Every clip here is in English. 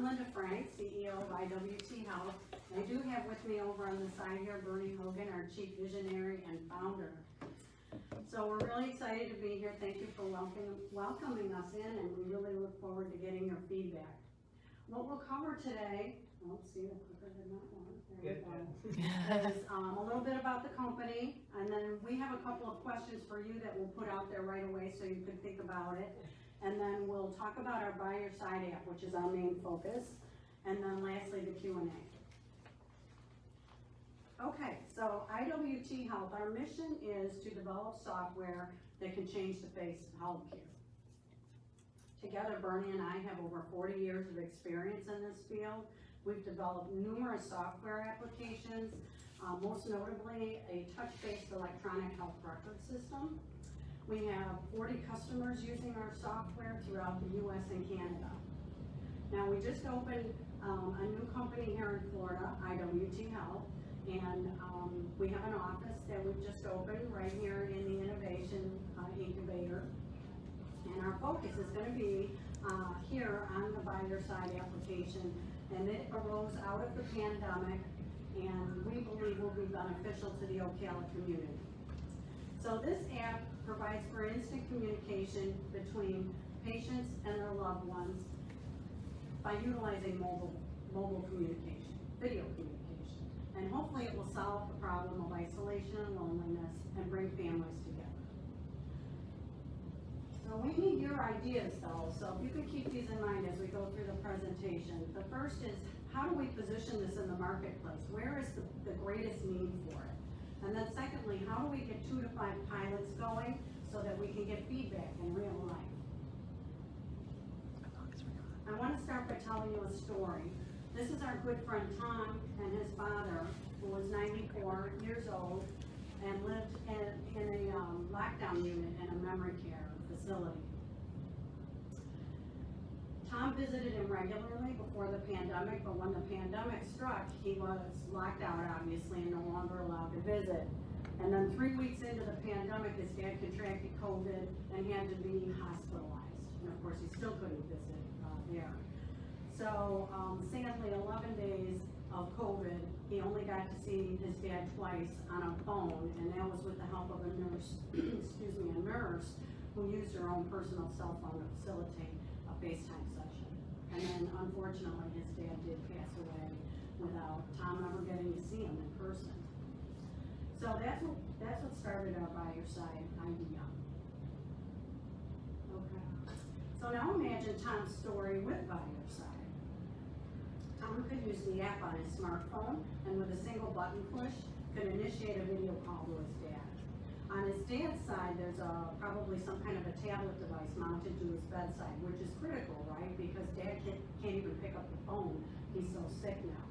Linda Frank, CEO of IWT Health. I do have with me over on the side here Bernie Hogan, our Chief Visionary and Founder. So we're really excited to be here. Thank you for welcoming us in, and we really look forward to getting your feedback. What we'll cover today, let's see, the clicker did not work. There we go. Is a little bit about the company, and then we have a couple of questions for you that we'll put out there right away so you can think about it. And then we'll talk about our By Your Side app, which is our main focus. And then lastly, the Q&A. Okay, so IWT Health, our mission is to develop software that can change the face of healthcare. Together, Bernie and I have over 40 years of experience in this field. We've developed numerous software applications, most notably a touch-based electronic health record system. We have 40 customers using our software throughout the US and Canada. Now, we just opened a new company here in Florida, IWT Health, and we have an office that we've just opened right here in the Innovation Incubator. And our focus is going to be here on the By Your Side application, and it arose out of the pandemic, and we believe will be beneficial to the Ocala community. So this app provides for instant communication between patients and their loved ones by utilizing mobile communication, video communication. And hopefully it will solve the problem of isolation and loneliness and bring families together. So we need your ideas though, so if you can keep these in mind as we go through the presentation. The first is, how do we position this in the marketplace? Where is the greatest need for it? And then secondly, how do we get 2 to 5 pilots going so that we can get feedback in real life? I want to start by telling you a story. This is our good friend Tom and his father, who was 94 years old and lived in a lockdown unit in a memory care facility. Tom visited him regularly before the pandemic, but when the pandemic struck, he was locked out, obviously, and no longer allowed to visit. And then 3 weeks into the pandemic, his dad contracted COVID and had to be hospitalized. And of course, he still couldn't visit there. So sadly, 11 days of COVID, he only got to see his dad twice on a phone, and that was with the help of a nurse, excuse me, a nurse who used her own personal cell phone to facilitate a FaceTime session. And then unfortunately his dad did pass away without Tom ever getting to see him in person. So that's what started our By Your Side idea. Okay. So now imagine Tom's story with By Your Side. Tom could use the app on his smartphone and with a single button push could initiate a video call to his dad. On his dad's side, there's probably some kind of a tablet device mounted to his bedside, which is critical, right? Because dad can't even pick up the phone. He's so sick now.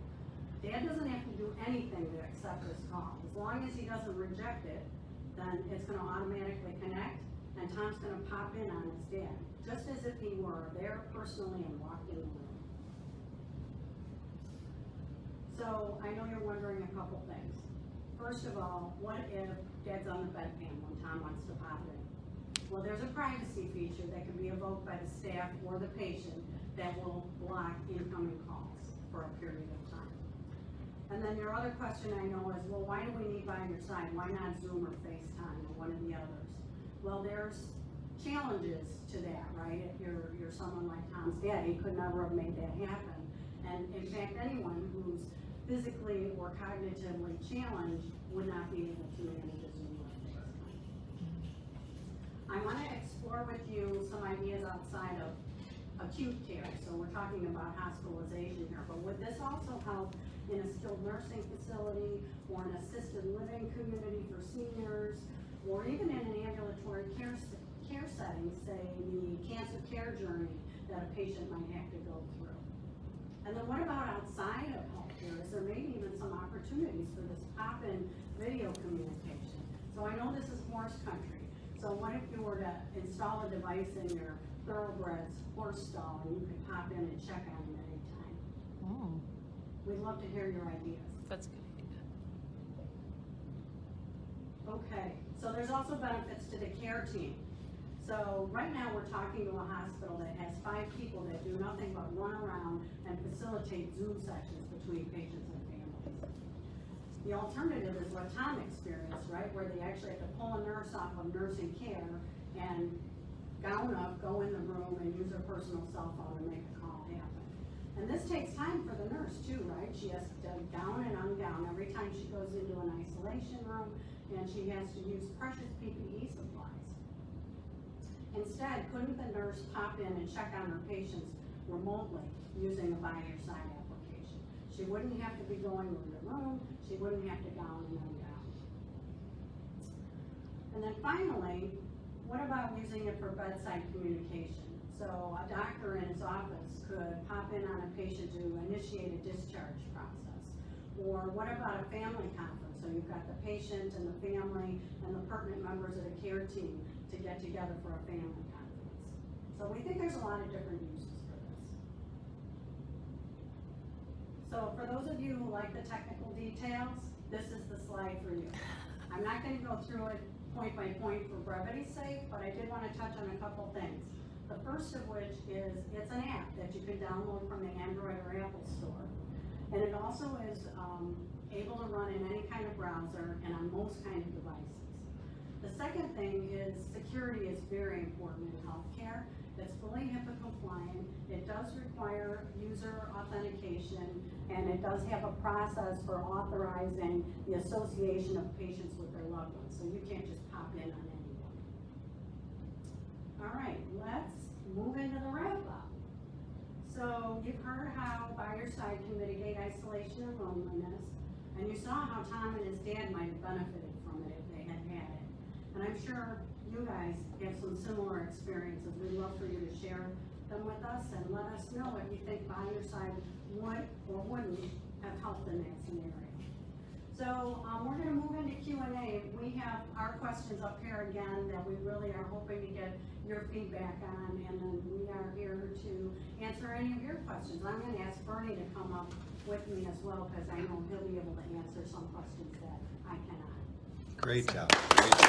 Dad doesn't have to do anything to accept this call. As long as he doesn't reject it, then it's going to automatically connect, and Tom's going to pop in on his dad, just as if he were there personally and walked in the room. So I know you're wondering a couple things. First of all, what if Dad's on the bedpan when Tom wants to pop in? Well, there's a privacy feature that can be evoked by the staff or the patient that will block incoming calls for a period of time. And then your other question I know is, well, why do we need By Your Side? Why not Zoom or FaceTime or one of the others? Well, there's challenges to that, right? If you're someone like Tom's dad, he could never have made that happen. And in fact, anyone who's physically or cognitively challenged would not be able to manage a Zoom or FaceTime. I want to explore with you some ideas outside of acute care. So we're talking about hospitalization here, but would this also help in a skilled nursing facility or an assisted living community for seniors, or even in an ambulatory care setting, say the cancer care journey that a patient might have to go through? And then what about outside of healthcare? Is there maybe even some opportunities for this pop-in video communication? So I know this is horse country. So what if you were to install a device in your thoroughbred's horse stall and you could pop in and check on him at any time? Oh. We'd love to hear your ideas. That's a good idea. Okay, so there's also benefits to the care team. So right now, we're talking to a hospital that has 5 people that do nothing but run around and facilitate Zoom sessions between patients and families. The alternative is what Tom experienced, right, where they actually have to pull a nurse off of nursing care and gown up, go in the room, and use her personal cell phone to make a call happen. And this takes time for the nurse too, right? She has to gown and ungown every time she goes into an isolation room, and she has to use precious PPE supplies. Instead, couldn't the nurse pop in and check on her patients remotely using a By Your Side application? She wouldn't have to be going room to room, she wouldn't have to gown and ungown. And then finally, what about using it for bedside communication? So a doctor in his office could pop in on a patient to initiate a discharge process. Or what about a family conference? So you've got the patient and the family and the pertinent members of the care team to get together for a family conference. So we think there's a lot of different uses for this. So for those of you who like the technical details, this is the slide for you. I'm not going to go through it point by point for brevity's sake, but I did want to touch on a couple things. The first of which is it's an app that you can download from the Android or Apple store. And it also is able to run in any kind of browser and on most kind of devices. The second thing is security is very important in healthcare. It's fully HIPAA compliant. It does require user authentication, and it does have a process for authorizing the association of patients with their loved ones. So you can't just pop in on anyone. All right, let's move into the wrap up. So you've heard how By Your Side can mitigate isolation and loneliness, and you saw how Tom and his dad might have benefited from it if they had had it. And I'm sure you guys have some similar experiences. We'd love for you to share them with us and let us know if you think By Your Side would or wouldn't have helped in that scenario. So we're going to move into Q&A. We have our questions up here again that we really are hoping to get your feedback on, and then we are here to answer any of your questions. I'm going to ask Bernie to come up with me as well, because I know he'll be able to answer some questions that I cannot. Great job. Great job.